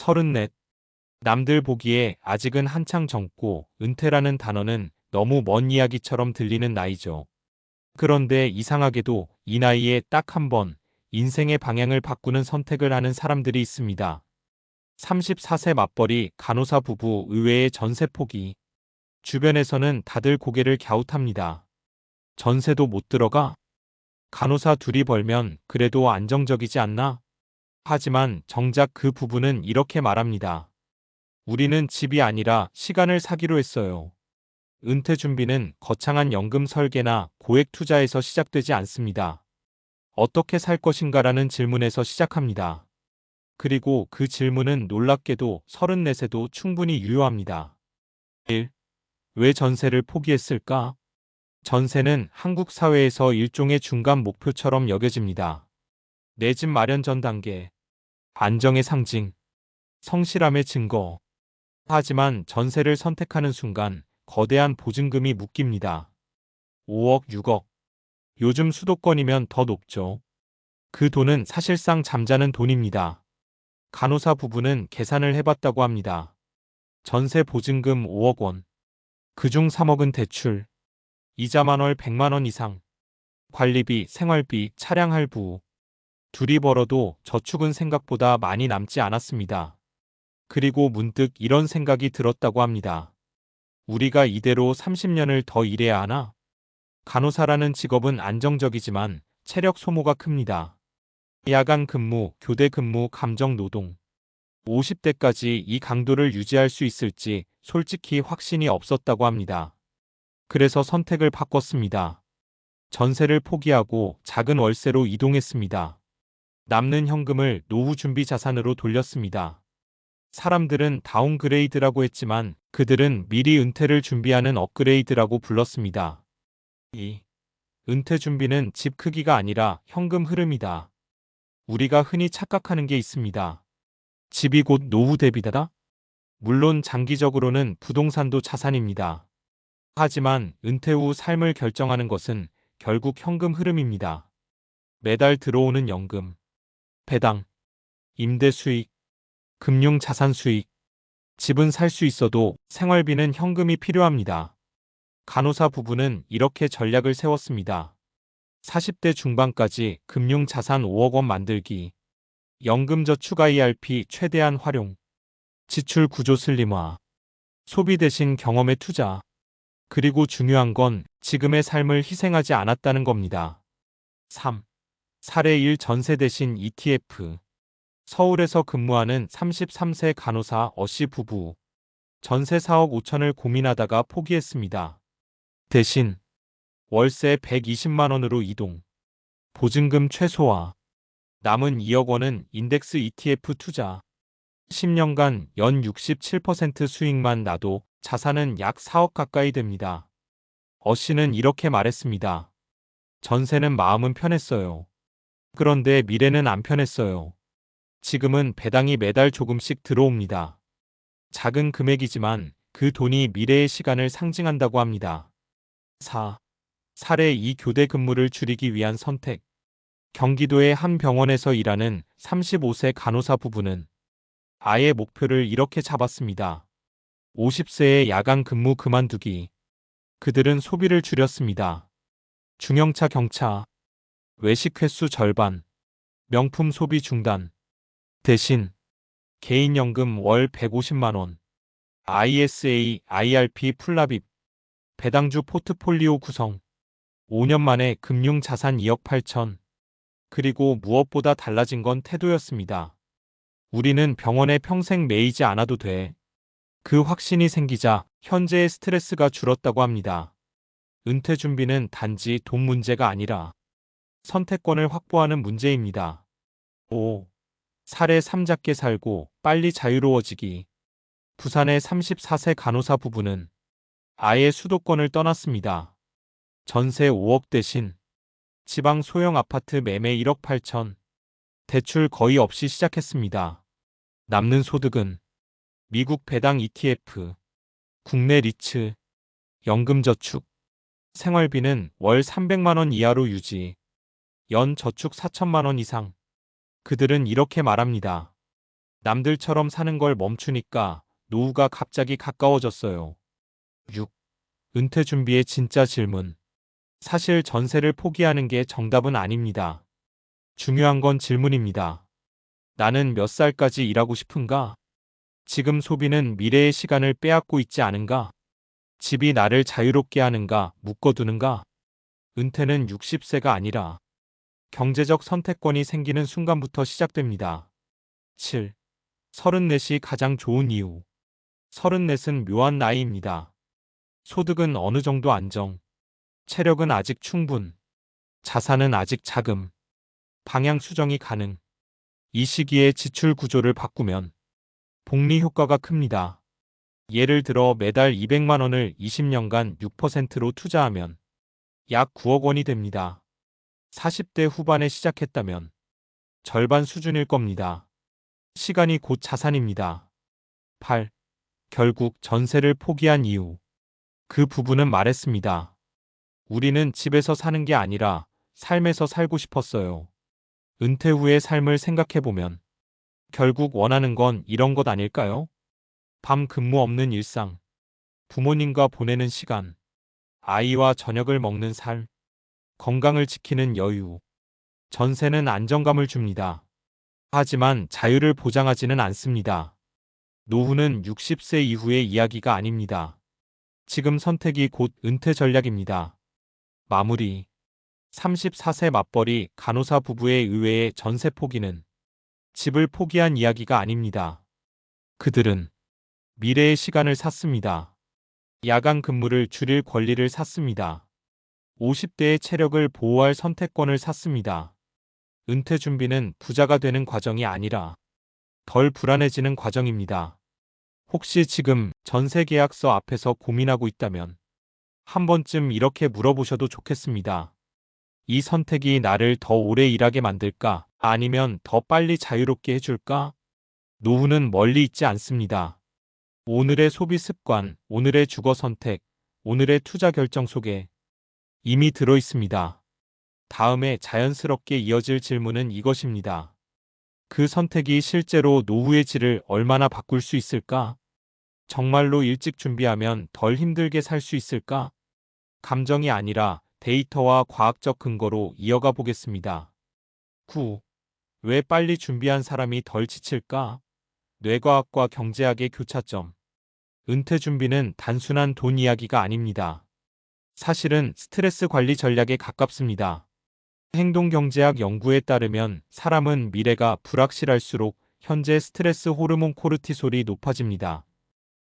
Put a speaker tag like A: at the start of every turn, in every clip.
A: 34. 남들 보기에 아직은 한창 젊고 은퇴라는 단어는 너무 먼 이야기처럼 들리는 나이죠. 그런데 이상하게도 이 나이에 딱 한 번 인생의 방향을 바꾸는 선택을 하는 사람들이 있습니다. 34세 맞벌이 간호사 부부 의외의 전세 포기. 주변에서는 다들 고개를 갸웃합니다. 전세도 못 들어가? 간호사 둘이 벌면 그래도 안정적이지 않나? 하지만 정작 그 부부는 이렇게 말합니다. 우리는 집이 아니라 시간을 사기로 했어요. 은퇴 준비는 거창한 연금 설계나 고액 투자에서 시작되지 않습니다. 어떻게 살 것인가라는 질문에서 시작합니다. 그리고 그 질문은 놀랍게도 34세도 충분히 유효합니다. 1. 왜 전세를 포기했을까? 전세는 한국 사회에서 일종의 중간 목표처럼 여겨집니다. 내 집 마련 전 단계. 안정의 상징. 성실함의 증거. 하지만 전세를 선택하는 순간 거대한 보증금이 묶입니다. 5억, 6억. 요즘 수도권이면 더 높죠. 그 돈은 사실상 잠자는 돈입니다. 간호사 부부는 계산을 해봤다고 합니다. 전세 보증금 5억 원. 그중 3억은 대출. 이자만 월 100만 원 이상. 관리비, 생활비, 차량 할부. 둘이 벌어도 저축은 생각보다 많이 남지 않았습니다. 그리고 문득 이런 생각이 들었다고 합니다. 우리가 이대로 30년을 더 일해야 하나? 간호사라는 직업은 안정적이지만 체력 소모가 큽니다. 야간 근무, 교대 근무, 감정 노동. 50대까지 이 강도를 유지할 수 있을지 솔직히 확신이 없었다고 합니다. 그래서 선택을 바꿨습니다. 전세를 포기하고 작은 월세로 이동했습니다. 남는 현금을 노후 준비 자산으로 돌렸습니다. 사람들은 다운그레이드라고 했지만 그들은 미리 은퇴를 준비하는 업그레이드라고 불렀습니다. 2. 은퇴 준비는 집 크기가 아니라 현금 흐름이다. 우리가 흔히 착각하는 게 있습니다. 집이 곧 노후 대비다? 물론 장기적으로는 부동산도 자산입니다. 하지만 은퇴 후 삶을 결정하는 것은 결국 현금 흐름입니다. 매달 들어오는 연금, 배당, 임대 수익, 금융 자산 수익. 집은 살 수 있어도 생활비는 현금이 필요합니다. 간호사 부부는 이렇게 전략을 세웠습니다. 40대 중반까지 금융 자산 5억 원 만들기, 연금저축 IRP 최대한 활용, 지출 구조 슬림화, 소비 대신 경험에 투자. 그리고 중요한 건 지금의 삶을 희생하지 않았다는 겁니다. 3. 사례 1 전세 대신 ETF. 서울에서 근무하는 33세 간호사 어씨 부부. 전세 4억 5천을 고민하다가 포기했습니다. 대신 월세 120만 원으로 이동. 보증금 최소화. 남은 2억 원은 인덱스 ETF 투자. 10년간 연 67% 수익만 나도 자산은 약 4억 가까이 됩니다. 어씨는 이렇게 말했습니다. 전세는 마음은 편했어요. 그런데 미래는 안 편했어요. 지금은 배당이 매달 조금씩 들어옵니다. 작은 금액이지만 그 돈이 미래의 시간을 상징한다고 합니다. 4. 사례 2 교대 근무를 줄이기 위한 선택. 경기도의 한 병원에서 일하는 35세 간호사 부부는 아예 목표를 이렇게 잡았습니다. 50세의 야간 근무 그만두기. 그들은 소비를 줄였습니다. 중형차 경차, 외식 횟수 절반, 명품 소비 중단. 대신 개인연금 월 150만 원, ISA, IRP 풀납입, 배당주 포트폴리오 구성. 5년 만에 금융자산 2억 8천. 그리고 무엇보다 달라진 건 태도였습니다. 우리는 병원에 평생 매이지 않아도 돼. 그 확신이 생기자 현재의 스트레스가 줄었다고 합니다. 은퇴 준비는 단지 돈 문제가 아니라 선택권을 확보하는 문제입니다. 5. 사례 3 작게 살고 빨리 자유로워지기. 부산의 34세 간호사 부부는 아예 수도권을 떠났습니다. 전세 5억 대신 지방 소형 아파트 매매 1억 8천. 대출 거의 없이 시작했습니다. 남는 소득은 미국 배당 ETF, 국내 리츠, 연금저축, 생활비는 월 300만 원 이하로 유지, 연 저축 4천만 원 이상. 그들은 이렇게 말합니다. 남들처럼 사는 걸 멈추니까 노후가 갑자기 가까워졌어요. 6. 은퇴 준비의 진짜 질문. 사실 전세를 포기하는 게 정답은 아닙니다. 중요한 건 질문입니다. 나는 몇 살까지 일하고 싶은가? 지금 소비는 미래의 시간을 빼앗고 있지 않은가? 집이 나를 자유롭게 하는가, 묶어두는가? 은퇴는 60세가 아니라 경제적 선택권이 생기는 순간부터 시작됩니다. 7. 34이 가장 좋은 이유. 34은 묘한 나이입니다. 소득은 어느 정도 안정. 체력은 아직 충분. 자산은 아직 자금. 방향 수정이 가능. 이 시기에 지출 구조를 바꾸면 복리 효과가 큽니다. 예를 들어 매달 200만 원을 20년간 6%로 투자하면 약 9억 원이 됩니다. 40대 후반에 시작했다면 절반 수준일 겁니다. 시간이 곧 자산입니다. 8. 결국 전세를 포기한 이유. 그 부부는 말했습니다. 우리는 집에서 사는 게 아니라 삶에서 살고 싶었어요. 은퇴 후의 삶을 생각해보면 결국 원하는 건 이런 것 아닐까요? 밤 근무 없는 일상, 부모님과 보내는 시간, 아이와 저녁을 먹는 삶, 건강을 지키는 여유. 전세는 안정감을 줍니다. 하지만 자유를 보장하지는 않습니다. 노후는 60세 이후의 이야기가 아닙니다. 지금 선택이 곧 은퇴 전략입니다. 마무리. 34세 맞벌이 간호사 부부의 의외의 전세 포기는 집을 포기한 이야기가 아닙니다. 그들은 미래의 시간을 샀습니다. 야간 근무를 줄일 권리를 샀습니다. 50대의 체력을 보호할 선택권을 샀습니다. 은퇴 준비는 부자가 되는 과정이 아니라 덜 불안해지는 과정입니다. 혹시 지금 전세 계약서 앞에서 고민하고 있다면 한 번쯤 이렇게 물어보셔도 좋겠습니다. 이 선택이 나를 더 오래 일하게 만들까? 아니면 더 빨리 자유롭게 해줄까? 노후는 멀리 있지 않습니다. 오늘의 소비 습관, 오늘의 주거 선택, 오늘의 투자 결정 속에 이미 들어 있습니다. 다음에 자연스럽게 이어질 질문은 이것입니다. 그 선택이 실제로 노후의 질을 얼마나 바꿀 수 있을까? 정말로 일찍 준비하면 덜 힘들게 살 수 있을까? 감정이 아니라 데이터와 과학적 근거로 이어가 보겠습니다. 9. 왜 빨리 준비한 사람이 덜 지칠까? 뇌과학과 경제학의 교차점. 은퇴 준비는 단순한 돈 이야기가 아닙니다. 사실은 스트레스 관리 전략에 가깝습니다. 행동경제학 연구에 따르면 사람은 미래가 불확실할수록 현재 스트레스 호르몬 코르티솔이 높아집니다.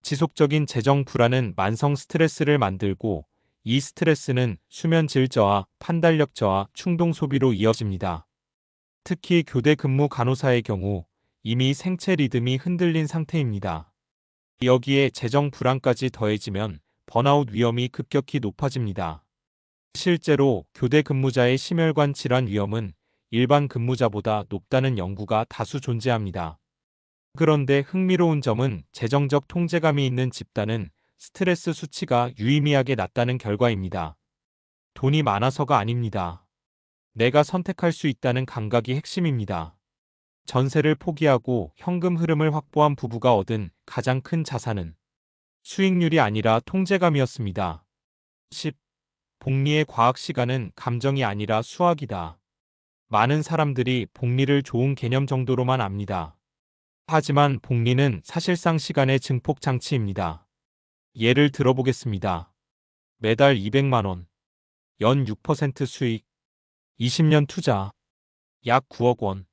A: 지속적인 재정 불안은 만성 스트레스를 만들고 이 스트레스는 수면 질 저하, 판단력 저하, 충동 소비로 이어집니다. 특히 교대 근무 간호사의 경우 이미 생체 리듬이 흔들린 상태입니다. 여기에 재정 불안까지 더해지면 번아웃 위험이 급격히 높아집니다. 실제로 교대 근무자의 심혈관 질환 위험은 일반 근무자보다 높다는 연구가 다수 존재합니다. 그런데 흥미로운 점은 재정적 통제감이 있는 집단은 스트레스 수치가 유의미하게 낮다는 결과입니다. 돈이 많아서가 아닙니다. 내가 선택할 수 있다는 감각이 핵심입니다. 전세를 포기하고 현금 흐름을 확보한 부부가 얻은 가장 큰 자산은 수익률이 아니라 통제감이었습니다. 10. 복리의 과학 시간은 감정이 아니라 수학이다. 많은 사람들이 복리를 좋은 개념 정도로만 압니다. 하지만 복리는 사실상 시간의 증폭 장치입니다. 예를 들어보겠습니다. 매달 200만 원, 연 6% 수익, 20년 투자, 약 9억 원.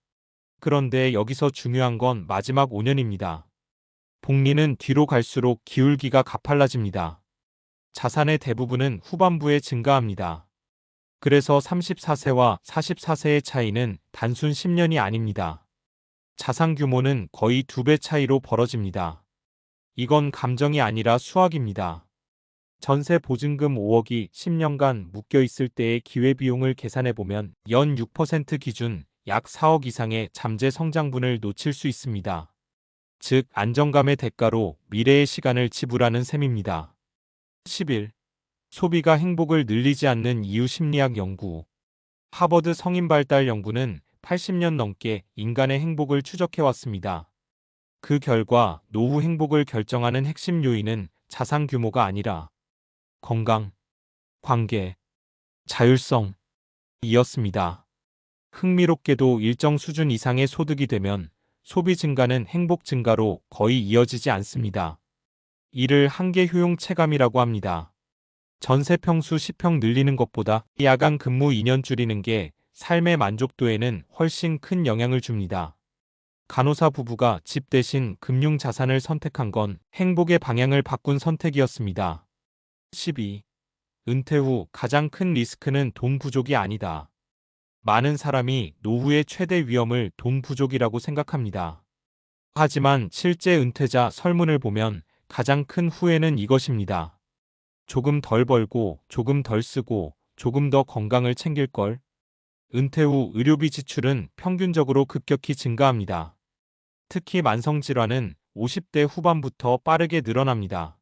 A: 그런데 여기서 중요한 건 마지막 5년입니다. 복리는 뒤로 갈수록 기울기가 가팔라집니다. 자산의 대부분은 후반부에 증가합니다. 그래서 34세와 44세의 차이는 단순 10년이 아닙니다. 자산 규모는 거의 2배 차이로 벌어집니다. 이건 감정이 아니라 수학입니다. 전세 보증금 5억이 10년간 묶여 있을 때의 기회비용을 계산해보면 연 6% 기준 약 4억 이상의 잠재 성장분을 놓칠 수 있습니다. 즉, 안정감의 대가로 미래의 시간을 지불하는 셈입니다. 11. 소비가 행복을 늘리지 않는 이유 심리학 연구. 하버드 성인발달 연구는 80년 넘게 인간의 행복을 추적해왔습니다. 그 결과 노후 행복을 결정하는 핵심 요인은 자산 규모가 아니라 건강, 관계, 자율성이었습니다. 흥미롭게도 일정 수준 이상의 소득이 되면 소비 증가는 행복 증가로 거의 이어지지 않습니다. 이를 한계 효용 체감이라고 합니다. 전세 평수 10평 늘리는 것보다 야간 근무 2년 줄이는 게 삶의 만족도에는 훨씬 큰 영향을 줍니다. 간호사 부부가 집 대신 금융 자산을 선택한 건 행복의 방향을 바꾼 선택이었습니다. 12. 은퇴 후 가장 큰 리스크는 돈 부족이 아니다. 많은 사람이 노후의 최대 위험을 돈 부족이라고 생각합니다. 하지만 실제 은퇴자 설문을 보면 가장 큰 후회는 이것입니다. 조금 덜 벌고, 조금 덜 쓰고, 조금 더 건강을 챙길걸. 은퇴 후 의료비 지출은 평균적으로 급격히 증가합니다. 특히 만성질환은 50대 후반부터 빠르게 늘어납니다.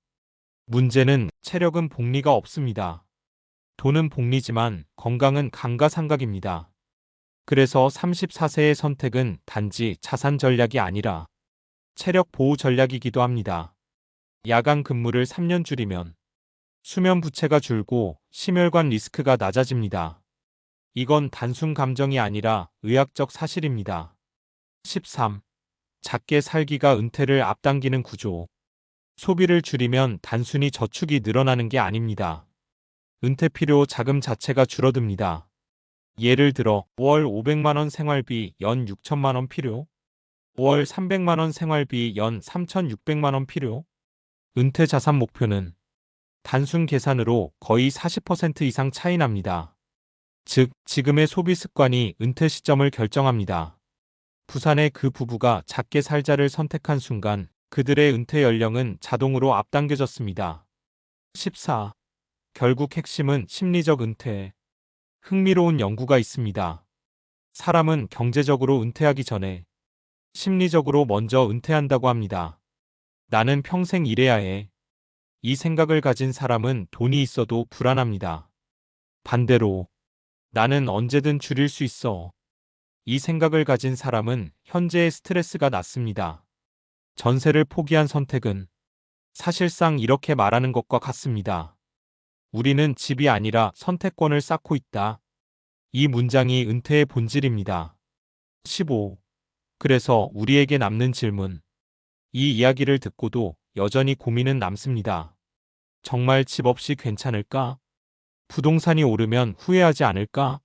A: 문제는 체력은 복리가 없습니다. 돈은 복리지만 건강은 감가상각입니다. 그래서 34세의 선택은 단지 자산 전략이 아니라 체력 보호 전략이기도 합니다. 야간 근무를 3년 줄이면 수면 부채가 줄고 심혈관 리스크가 낮아집니다. 이건 단순 감정이 아니라 의학적 사실입니다. 13. 작게 살기가 은퇴를 앞당기는 구조. 소비를 줄이면 단순히 저축이 늘어나는 게 아닙니다. 은퇴 필요 자금 자체가 줄어듭니다. 예를 들어 월 500만원 생활비 연 6천만원 필요, 월 300만원 생활비 연 3,600만원 필요. 은퇴 자산 목표는 단순 계산으로 거의 40% 이상 차이 납니다. 즉, 지금의 소비 습관이 은퇴 시점을 결정합니다. 부산의 그 부부가 작게 살자를 선택한 순간 그들의 은퇴 연령은 자동으로 앞당겨졌습니다. 14. 결국 핵심은 심리적 은퇴. 흥미로운 연구가 있습니다. 사람은 경제적으로 은퇴하기 전에 심리적으로 먼저 은퇴한다고 합니다. 나는 평생 일해야 해. 이 생각을 가진 사람은 돈이 있어도 불안합니다. 반대로 나는 언제든 줄일 수 있어. 이 생각을 가진 사람은 현재의 스트레스가 낮습니다. 전세를 포기한 선택은 사실상 이렇게 말하는 것과 같습니다. 우리는 집이 아니라 선택권을 쌓고 있다. 이 문장이 은퇴의 본질입니다. 15. 그래서 우리에게 남는 질문. 이 이야기를 듣고도 여전히 고민은 남습니다. 정말 집 없이 괜찮을까? 부동산이 오르면 후회하지 않을까?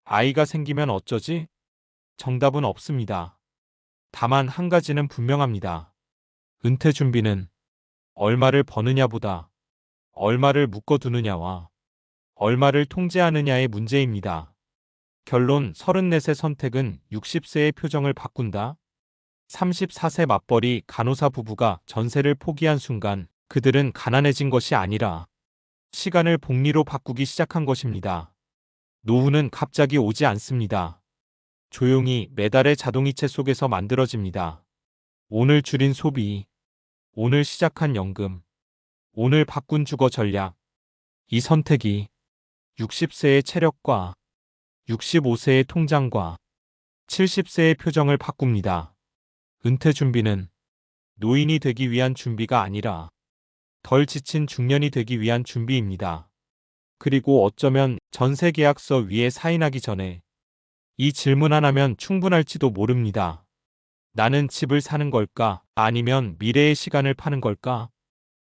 A: 아이가 생기면 어쩌지? 정답은 없습니다. 다만 한 가지는 분명합니다. 은퇴 준비는 얼마를 버느냐보다 얼마를 묶어두느냐와 얼마를 통제하느냐의 문제입니다. 결론 34세 선택은 60세의 표정을 바꾼다. 34세 맞벌이 간호사 부부가 전세를 포기한 순간 그들은 가난해진 것이 아니라 시간을 복리로 바꾸기 시작한 것입니다. 노후는 갑자기 오지 않습니다. 조용히 매달의 자동이체 속에서 만들어집니다. 오늘 줄인 소비, 오늘 시작한 연금, 오늘 바꾼 주거 전략. 이 선택이 60세의 체력과 65세의 통장과 70세의 표정을 바꿉니다. 은퇴 준비는 노인이 되기 위한 준비가 아니라 덜 지친 중년이 되기 위한 준비입니다. 그리고 어쩌면 전세 계약서 위에 사인하기 전에 이 질문 하나면 충분할지도 모릅니다. 나는 집을 사는 걸까? 아니면 미래의 시간을 파는 걸까?